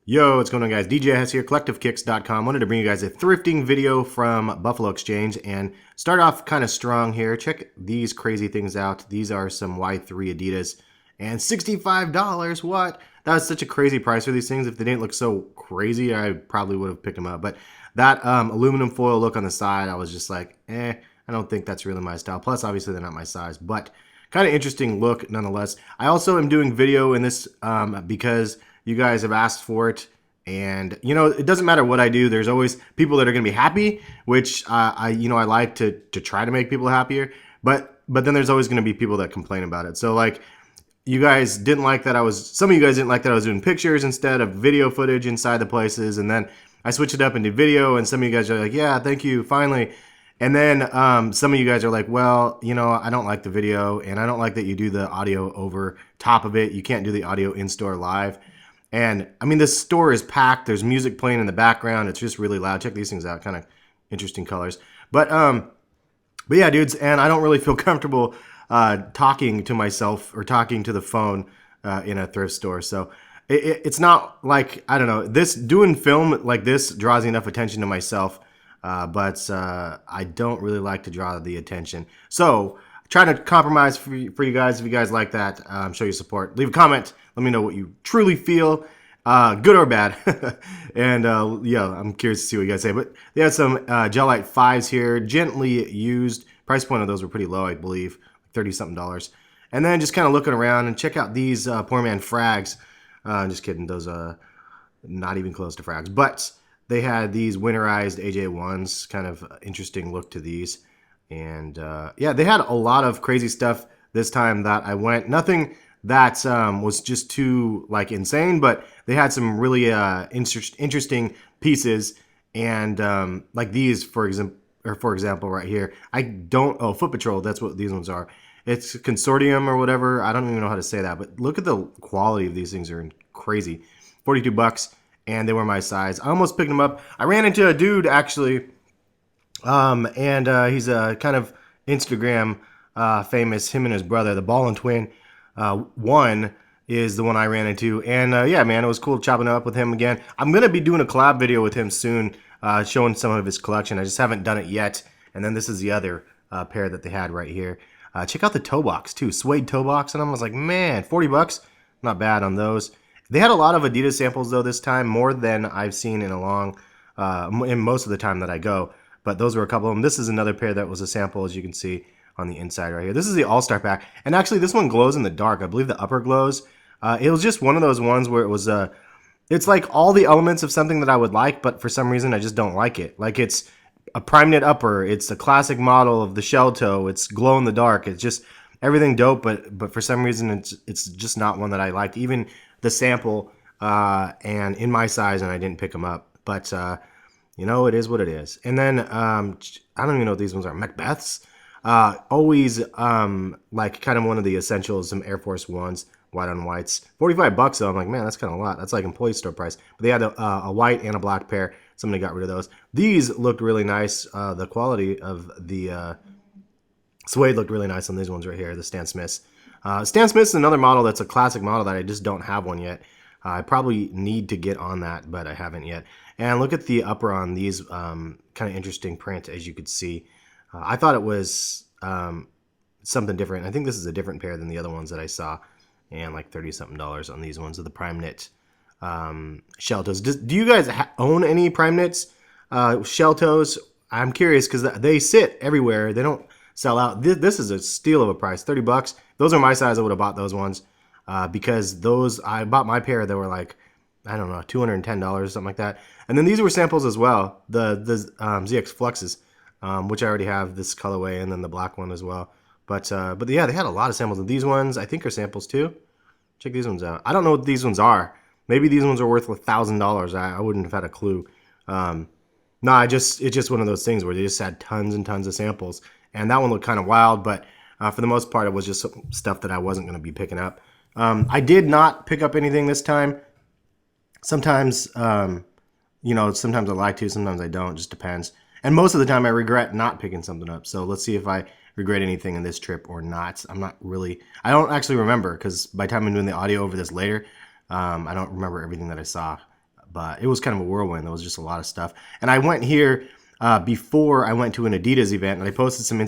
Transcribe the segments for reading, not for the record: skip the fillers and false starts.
Yo, what's going on, guys? DJ Hess here, CollectiveKicks.com. Wanted to bring you guys a thrifting video from Buffalo Exchange and start off kind of strong here. Check these crazy things out. These are some Y3 Adidas and $65. What? That was such a crazy price for these things. If they didn't look so crazy, I probably would have picked them up. But that aluminum foil look on the side, I was just like, I don't think that's really my style. Plus, obviously, they're not my size. But kind of interesting look nonetheless. I also am doing video in this because you guys have asked for it, and it doesn't matter what I do. There's always people that are going to be happy, which I like to try to make people happier. But then there's always going to be people that complain about it. So like, you guys didn't like that some of you guys didn't like that I was doing pictures instead of video footage inside the places, and then I switched it up into video, and some of you guys are like, yeah, thank you, finally. And then some of you guys are like, well, I don't like the video, and I don't like that you do the audio over top of it. You can't do the audio in-store live. And I mean, this store is packed. There's music playing in the background. It's just really loud. Check these things out. Kind of interesting colors. But yeah, dudes. And I don't really feel comfortable talking to myself or talking to the phone in a thrift store. So it's not like, I don't know, doing film like this draws enough attention to myself. But I don't really like to draw the attention. So try to compromise for you guys. If you guys like that, show your support. Leave a comment. Let me know what you truly feel, good or bad. And yeah, I'm curious to see what you guys say. But they had some Gelite 5s here, gently used. Price point of those were pretty low, I believe, $30-something. And then just kind of looking around and check out these Poor Man Frags. Just kidding, those not even close to Frags. But they had these winterized AJ1s, kind of interesting look to these. And yeah, they had a lot of crazy stuff this time that I went. Nothing that was just too like insane, but they had some really interesting pieces. And like these, for example, right here, Foot Patrol. That's what these ones are. It's Consortium or whatever. I don't even know how to say that, but look at the quality of these things. Are crazy. $42, and they were my size. I almost picked them up. I ran into a dude actually. And he's a kind of Instagram famous, him and his brother, the Ball and Twin. One is the one I ran into. And yeah, man, it was cool chopping it up with him again. I'm going to be doing a collab video with him soon, showing some of his collection. I just haven't done it yet. And then this is the other pair that they had right here. Check out the toe box too, suede toe box. And I was like, man, $40, not bad on those. They had a lot of Adidas samples though this time, more than I've seen in in most of the time that I go. But those were a couple of them. This is another pair that was a sample, as you can see on the inside right here. This is the All-Star pack. And actually, this one glows in the dark. I believe the upper glows. It was just one of those ones where it was, it's like all the elements of something that I would like, but for some reason, I just don't like it. Like, it's a prime knit upper. It's a classic model of the shell toe. It's glow in the dark. It's just everything dope, but for some reason, it's just not one that I liked. Even the sample and in my size, and I didn't pick them up. But it is what it is. And then I don't even know what these ones are. Macbeth's. Always like kind of one of the essentials. Some Air Force Ones, white on whites. $45 though. I'm like, man, that's kind of a lot. That's like employee store price. But they had a white and a black pair. Somebody got rid of those. These looked really nice. The quality of the suede looked really nice on these ones right here. The Stan Smiths. Stan Smith's another model that's a classic model that I just don't have one yet. I probably need to get on that, but I haven't yet. And look at the upper on these kind of interesting print, as you could see. I thought it was something different. I think this is a different pair than the other ones that I saw. And like $30-something on these ones of the prime knit shell toes. Do you guys own any prime knits shell toes? I'm curious because they sit everywhere. They don't sell out. This is a steal of a price, $30. Those are my size. I would have bought those ones. Because I bought my pair that were like, I don't know, $210 or something like that. And then these were samples as well, the ZX Fluxes, which I already have this colorway, and then the black one as well. But yeah, they had a lot of samples of these ones. I think are samples too. Check these ones out. I don't know what these ones are. Maybe these ones are worth $1,000. I wouldn't have had a clue. No, it's just one of those things where they just had tons and tons of samples, and that one looked kind of wild. But for the most part, it was just stuff that I wasn't going to be picking up. I did not pick up anything this time. Sometimes, sometimes I like to, sometimes I don't. Just depends. And most of the time, I regret not picking something up. So let's see if I regret anything in this trip or not. I don't actually remember, because by the time I'm doing the audio over this later, I don't remember everything that I saw but it was kind of a whirlwind. There was just a lot of stuff. And I went here before I went to an Adidas event, and I posted some one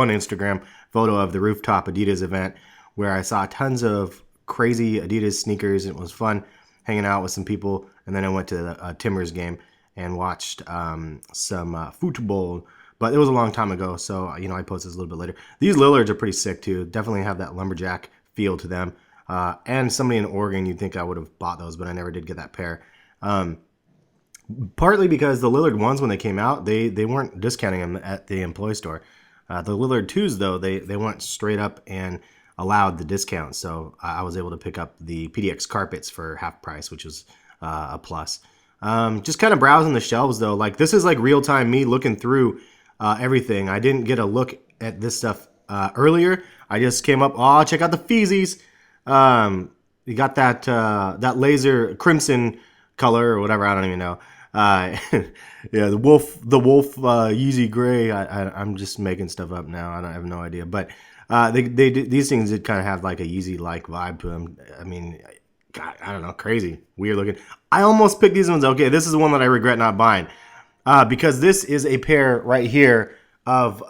Instagram photo of the rooftop Adidas event where I saw tons of crazy Adidas sneakers, and it was fun hanging out with some people. And then I went to a Timbers game and watched some football. But it was a long time ago, so I posted this a little bit later. These Lillards are pretty sick too. Definitely have that lumberjack feel to them. And somebody in Oregon, you'd think I would have bought those, but I never did get that pair. Partly because the Lillard ones, when they came out, they weren't discounting them at the employee store. The Lillard 2s, though, they went straight up and allowed the discount. So I was able to pick up the PDX carpets for half price, which was a plus. Just kind of browsing the shelves, though. Like, this is like real-time me looking through everything. I didn't get a look at this stuff earlier. I just came up, oh, check out the Feezies. You got that laser crimson color or whatever, I don't even know. Yeah, the wolf Yeezy gray. I'm just making stuff up now. I have no idea, but these things did kind of have like a Yeezy like vibe to them. I mean, God, I don't know, crazy, weird looking. I almost picked these ones. Okay, this is the one that I regret not buying because this is a pair right here of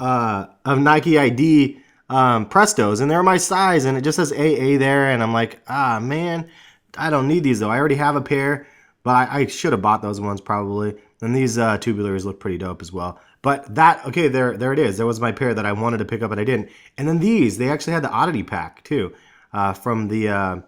Nike ID Prestos, and they're my size, and it just says AA there, and I'm like, man, I don't need these though. I already have a pair. But I should have bought those ones probably. And these tubulars look pretty dope as well. But okay, there it is. There was my pair that I wanted to pick up and I didn't. And then these, they actually had the oddity pack too, from the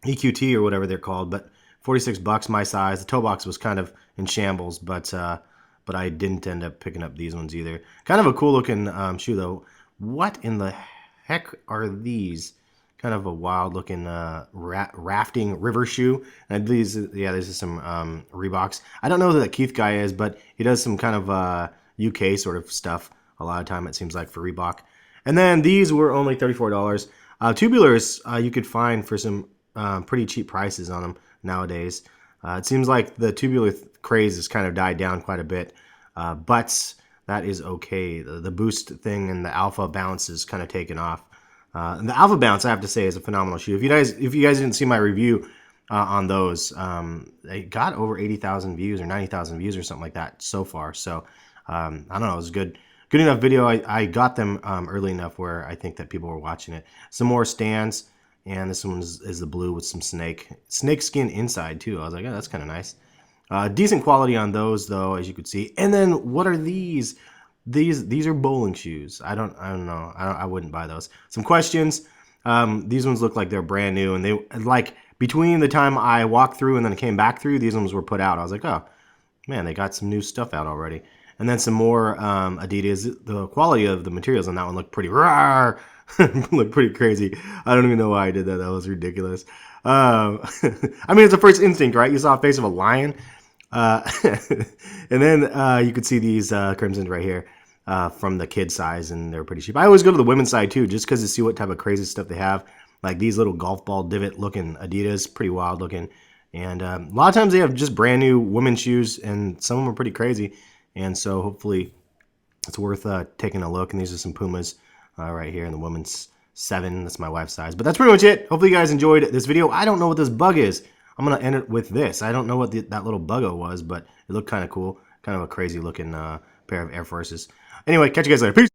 EQT or whatever they're called. But $46, my size. The toe box was kind of in shambles, but I didn't end up picking up these ones either. Kind of a cool looking shoe though. What in the heck are these? Kind of a wild looking rafting river shoe. And these, yeah, this is some Reeboks. I don't know who that Keith guy is, but he does some kind of UK sort of stuff a lot of time, it seems like, for Reebok. And then these were only $34. Tubulars you could find for some pretty cheap prices on them nowadays. It seems like the tubular craze has kind of died down quite a bit, but that is okay. The boost thing and the alpha bounce is kind of taken off. And the Alpha Bounce, I have to say, is a phenomenal shoe. If you guys didn't see my review on those, they got over 80,000 views or 90,000 views or something like that so far. So I don't know, it was a good enough video. I got them early enough where I think that people were watching it. Some more stands, and this one is the blue with some snake skin inside too. I was like, oh, that's kind of nice. Decent quality on those though, as you could see. And then what are these? These are bowling shoes. I don't know. I wouldn't buy those. Some questions. These ones look like they're brand new, and they like between the time I walked through and then came back through, these ones were put out. I was like, oh man, they got some new stuff out already. And then some more Adidas. The quality of the materials on that one looked pretty rawr. Looked pretty crazy. I don't even know why I did that. That was ridiculous. I mean, it's a first instinct, right? You saw a face of a lion. And then you could see these crimsons right here from the kid size, and they're pretty cheap. I always go to the women's side too, just because to see what type of crazy stuff they have. Like these little golf ball divot looking Adidas, pretty wild looking. And a lot of times they have just brand new women's shoes, and some of them are pretty crazy. And so hopefully it's worth taking a look. And these are some Pumas right here in the women's 7. That's my wife's size. But that's pretty much it. Hopefully you guys enjoyed this video. I don't know what this bug is. I'm going to end it with this. I don't know what that little buggo was, but it looked kind of cool. Kind of a crazy looking pair of Air Forces. Anyway, catch you guys later. Peace.